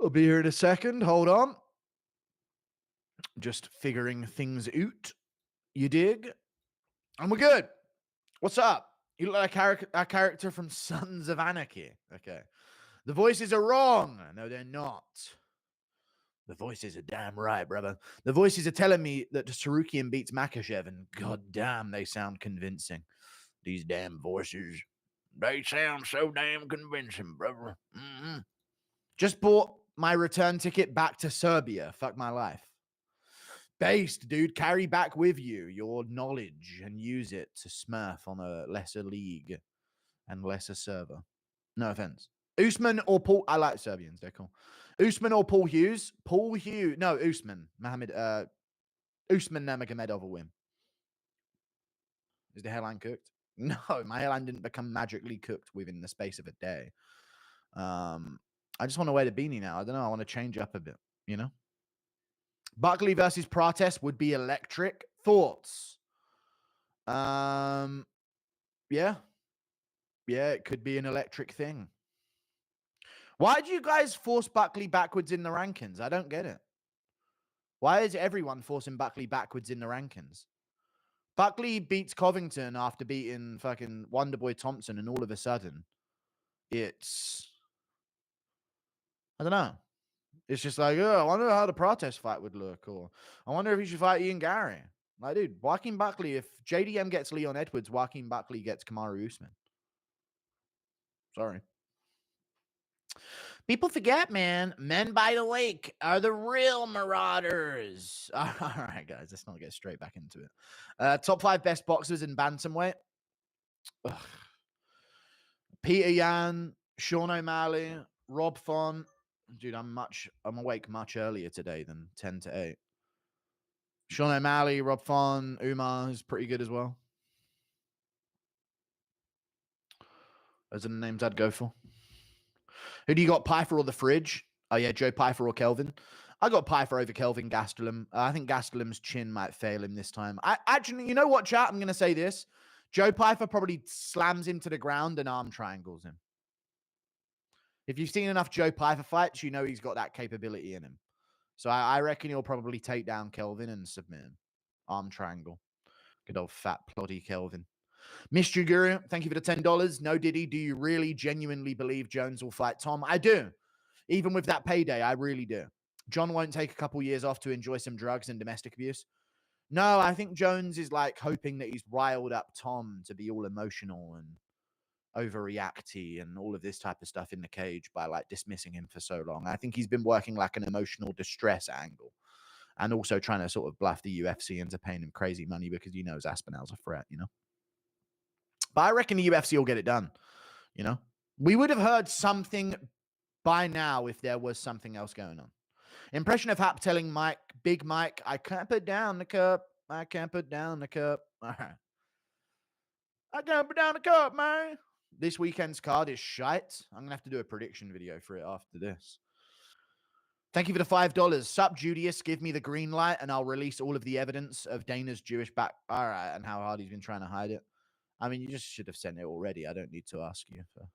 I'll be here in a second. Hold on. Just figuring things out. You dig? And we're good. What's up? You look like a character from Sons of Anarchy. Okay. The voices are wrong. No, they're not. The voices are damn right, brother. The voices are telling me that Sarukian beats Makachev, and goddamn, they sound convincing. These damn voices. They sound so damn convincing, brother. Just bought my return ticket back to Serbia. Fuck my life. Based, dude. Carry back with you your knowledge and use it to smurf on a lesser league and lesser server. No offense. Usman or Paul? I like Serbians. They're cool. Usman or Paul Hughes? Paul Hughes. No, Usman. Usman Nurmagomedov will win. Is the hairline cooked? No, my hairline didn't become magically cooked within the space of a day. I just want to wear the beanie now. I don't know. I want to change up a bit, you know? Buckley versus Prates would be electric. Thoughts? Yeah. Yeah, it could be an electric thing. Why do you guys force Buckley backwards in the rankings? I don't get it. Why is everyone forcing Buckley backwards in the rankings? Buckley beats Covington after beating fucking Wonderboy Thompson, and all of a sudden, it's... I don't know. It's just like, oh, I wonder how the Prates fight would look, or I wonder if he should fight Ian Gary. Like, dude, Joaquin Buckley, if JDM gets Leon Edwards, Joaquin Buckley gets Kamaru Usman. Sorry. People forget, man. Men by the lake are the real marauders. All right, guys, let's not get straight back into it. Top 5 best boxers in bantamweight. Ugh. Peter Yan, Sean O'Malley, Rob Font. Dude, I'm awake much earlier today than 10 to 8. Sean O'Malley, Rob Font, Umar is pretty good as well. Those are the names I'd go for. Who do you got, Pyfer or the Fridge? Oh, yeah, Joe Pyfer or Kelvin. I got Pyfer over Kelvin Gastelum. I think Gastelum's chin might fail him this time. Actually, you know what, chat? I'm going to say this. Joe Pyfer probably slams him to the ground and arm triangles him. If you've seen enough Joe Pyfer fights, you know he's got that capability in him. So I reckon he'll probably take down Kelvin and submit him. Arm triangle. Good old fat ploddy Kelvin. Mr. Guru, thank you for the $10. No, Diddy, do you really genuinely believe Jones will fight Tom? I do. Even with that payday, I really do. John won't take a couple years off to enjoy some drugs and domestic abuse. No, I think Jones is like hoping that he's riled up Tom to be all emotional and overreacty and all of this type of stuff in the cage by like dismissing him for so long. I think he's been working like an emotional distress angle and also trying to sort of bluff the UFC into paying him crazy money because he knows Aspinall's a threat, you know? But I reckon the UFC will get it done, you know? We would have heard something by now if there was something else going on. Impression of Hap telling Big Mike, I can't put down the cup. I can't put down the cup. All right. I can't put down the cup, man. This weekend's card is shite. I'm going to have to do a prediction video for it after this. Thank you for the $5. Sup, Judius. Give me the green light and I'll release all of the evidence of Dana's Jewish back. All right. And how hard he's been trying to hide it. I mean, you just should have sent it already. I don't need to ask you for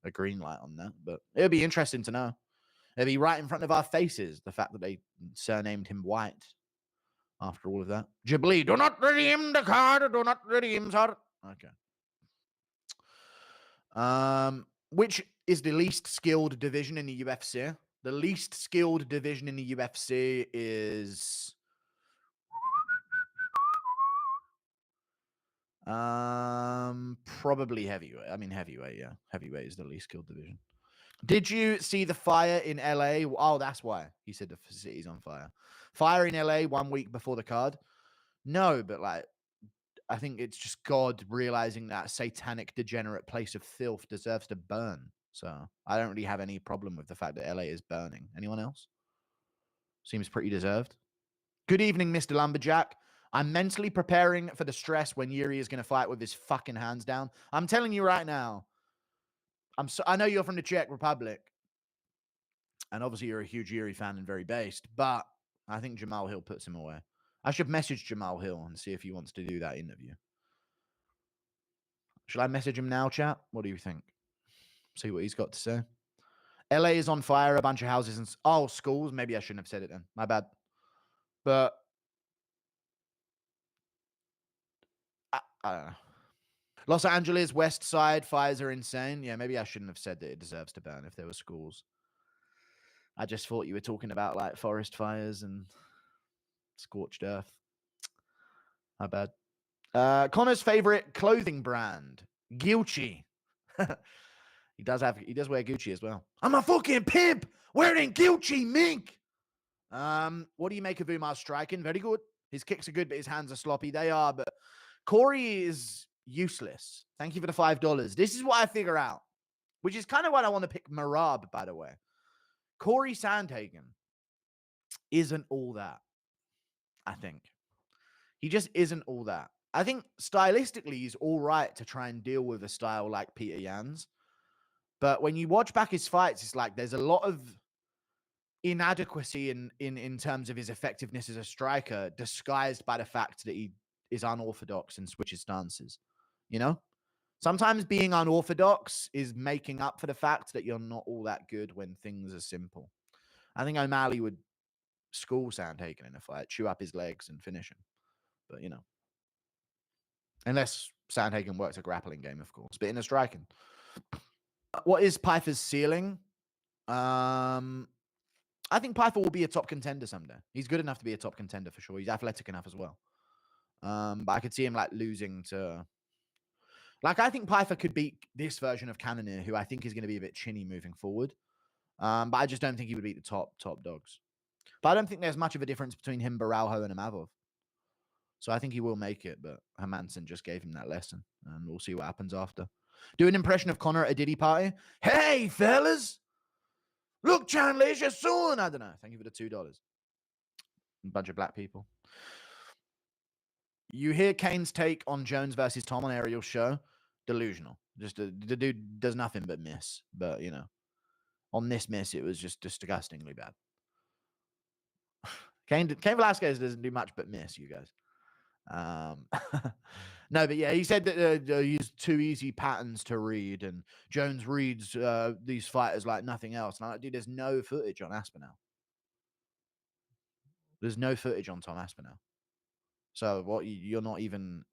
a green light on that, but it'll be interesting to know. It'll be right in front of our faces, the fact that they surnamed him White after all of that. Ghibli, do not redeem the card. Do not redeem, sir. Okay. Which is the least skilled division in the UFC? The least skilled division in the UFC is... probably heavyweight. I mean, heavyweight, yeah. Heavyweight is the least skilled division. Did you see the fire in LA? Oh, that's why he said the city's on fire. Fire in LA 1 week before the card. No, but like, I think it's just God realizing that satanic, degenerate place of filth deserves to burn. So I don't really have any problem with the fact that LA is burning. Anyone else? Seems pretty deserved. Good evening, Mr. Lumberjack. I'm mentally preparing for the stress when JIRI is going to fight with his fucking hands down. I'm telling you right now. I know you're from the Czech Republic. And obviously you're a huge JIRI fan and very based. But I think Jamal Hill puts him away. I should message Jamal Hill and see if he wants to do that interview. Should I message him now, chat? What do you think? See what he's got to say. LA is on fire. A bunch of houses and schools. Maybe I shouldn't have said it then. My bad. But I don't know. Los Angeles West Side fires are insane. Yeah, maybe I shouldn't have said that it deserves to burn if there were schools. I just thought you were talking about like forest fires and scorched earth. My bad. Connor's favorite clothing brand, Gucci. He does wear Gucci as well. I'm a fucking pimp wearing Gucci mink. What do you make of Umar's striking? Very good. His kicks are good, but his hands are sloppy. They are, but Corey is useless. Thank you for the $5. This is what I figure out, which is kind of what I want to pick Marab, by the way. Cory Sandhagen isn't all that, I think. He just isn't all that. I think stylistically, he's all right to try and deal with a style like Peter Yan's. But when you watch back his fights, it's like there's a lot of inadequacy in terms of his effectiveness as a striker, disguised by the fact that he is unorthodox and switches stances. You know? Sometimes being unorthodox is making up for the fact that you're not all that good when things are simple. I think O'Malley would school Sandhagen in a fight, chew up his legs and finish him. But, you know, unless Sandhagen works a grappling game, of course. But in a striking. What is Pyfer's ceiling? I think Pyfer will be a top contender someday. He's good enough to be a top contender for sure. He's athletic enough as well. But I could see him like losing to... Like, I think Pyfer could beat this version of Cannonier, who I think is going to be a bit chinny moving forward. But I just don't think he would beat the top dogs. But I don't think there's much of a difference between him, Baralho, and Amavov. So I think he will make it, but Hermanson just gave him that lesson, and we'll see what happens after. Do an impression of Conor at a Diddy party. Hey, fellas! Look, Chandler, it's your son! I don't know. Thank you for the $2. A bunch of black people. You hear Kane's take on Jones versus Tom on Ariel's show. Delusional. Just the dude does nothing but miss. But, you know, on this miss, it was just disgustingly bad. Cain Valasquez doesn't do much but miss, you guys. No, but yeah, he said that he's too easy patterns to read, and Jones reads these fighters like nothing else. And I'm like, dude, there's no footage on Aspinall. There's no footage on Tom Aspinall. So what? You're not even...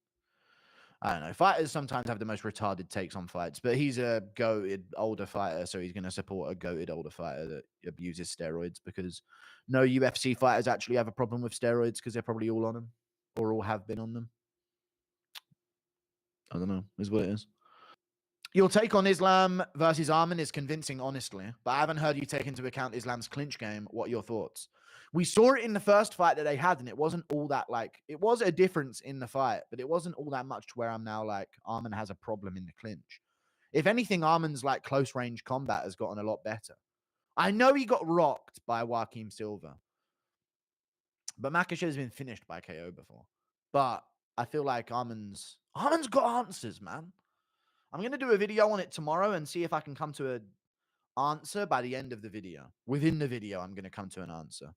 I don't know. Fighters sometimes have the most retarded takes on fights, but he's a goated older fighter, so he's going to support a goated older fighter that abuses steroids, because no UFC fighters actually have a problem with steroids because they're probably all on them or all have been on them. I don't know. Is what it is. Your take on Islam versus Arman is convincing, honestly, but I haven't heard you take into account Islam's clinch game. What are your thoughts? We saw it in the first fight that they had, and it wasn't all that, like, it was a difference in the fight, but it wasn't all that much to where I'm now like, Arman has a problem in the clinch. If anything, Arman's like close range combat has gotten a lot better. I know he got rocked by Joaquim Silva, but Makhachev has been finished by KO before. But I feel like Arman's got answers, man. I'm going to do a video on it tomorrow and see if I can come to an answer by the end of the video. Within the video, I'm going to come to an answer.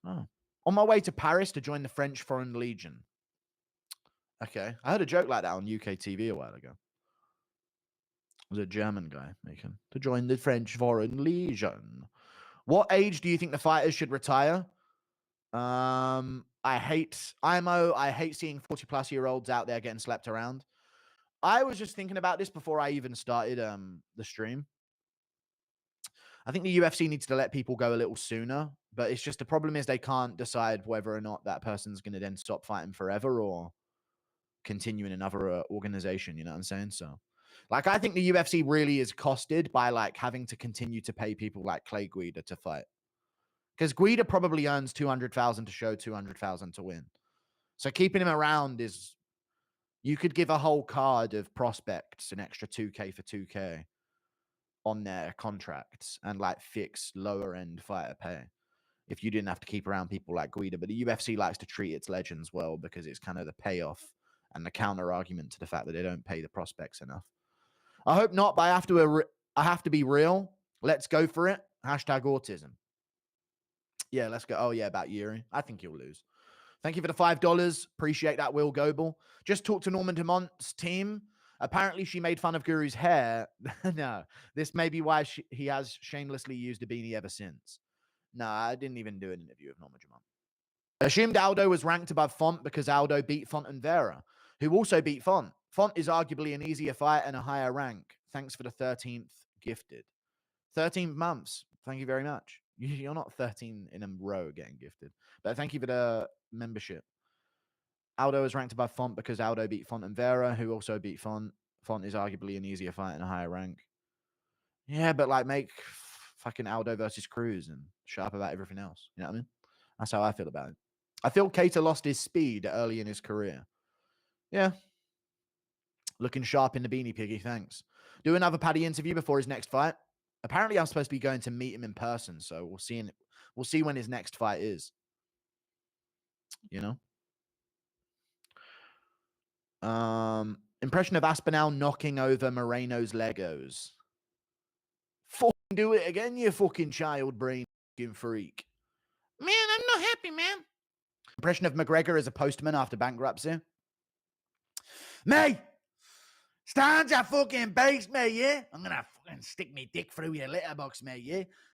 Oh. On my way to Paris to join the French Foreign Legion. Okay. I heard a joke like that on UK TV a while ago. It was a German guy making to join the French Foreign Legion. What age do you think the fighters should retire? I hate IMO. I hate seeing 40-plus-year-olds out there getting slapped around. I was just thinking about this before I even started the stream. I think the UFC needs to let people go a little sooner, but it's just the problem is they can't decide whether or not that person's going to then stop fighting forever or continue in another organization. You know what I'm saying? So, like, I think the UFC really is costed by like having to continue to pay people like Clay Guida to fight, because Guida probably earns $200,000 to show, $200,000 to win. So keeping him around is... You could give a whole card of prospects an extra 2K for 2K on their contracts and like fix lower end fighter pay if you didn't have to keep around people like Guida. But the UFC likes to treat its legends well because it's kind of the payoff and the counter argument to the fact that they don't pay the prospects enough. I hope not, but I have to be real. Let's go for it. Hashtag autism. Yeah, let's go. Oh yeah, about Jiri. I think he'll lose. Thank you for the $5. Appreciate that, Will Goebel. Just talked to Norman Dumont's team. Apparently, she made fun of Guru's hair. No, this may be why he has shamelessly used a beanie ever since. No, I didn't even do an interview with Norma Jamon. Assumed Aldo was ranked above Font because Aldo beat Font and Vera, who also beat Font. Font is arguably an easier fight and a higher rank. Thanks for the 13th gifted. 13 months. Thank you very much. You're not 13 in a row getting gifted. But thank you for the membership. Aldo is ranked above Font because Aldo beat Font and Vera, who also beat Font. Font is arguably an easier fight and a higher rank. Yeah, but like make fucking Aldo versus Cruz and shut up about everything else. You know what I mean? That's how I feel about it. I feel Cater lost his speed early in his career. Yeah. Looking sharp in the beanie, Piggy. Thanks. Do another Paddy interview before his next fight. Apparently, I'm supposed to be going to meet him in person, so we'll see when his next fight is. You know? Impression of Aspinall knocking over Moreno's Legos. Fucking do it again, you fucking child brain fucking freak. Man, I'm not happy, man. Impression of McGregor as a postman after bankruptcy. Me! Stand your fucking base, mate, yeah? I'm gonna fucking stick me dick through your letterbox, mate, yeah?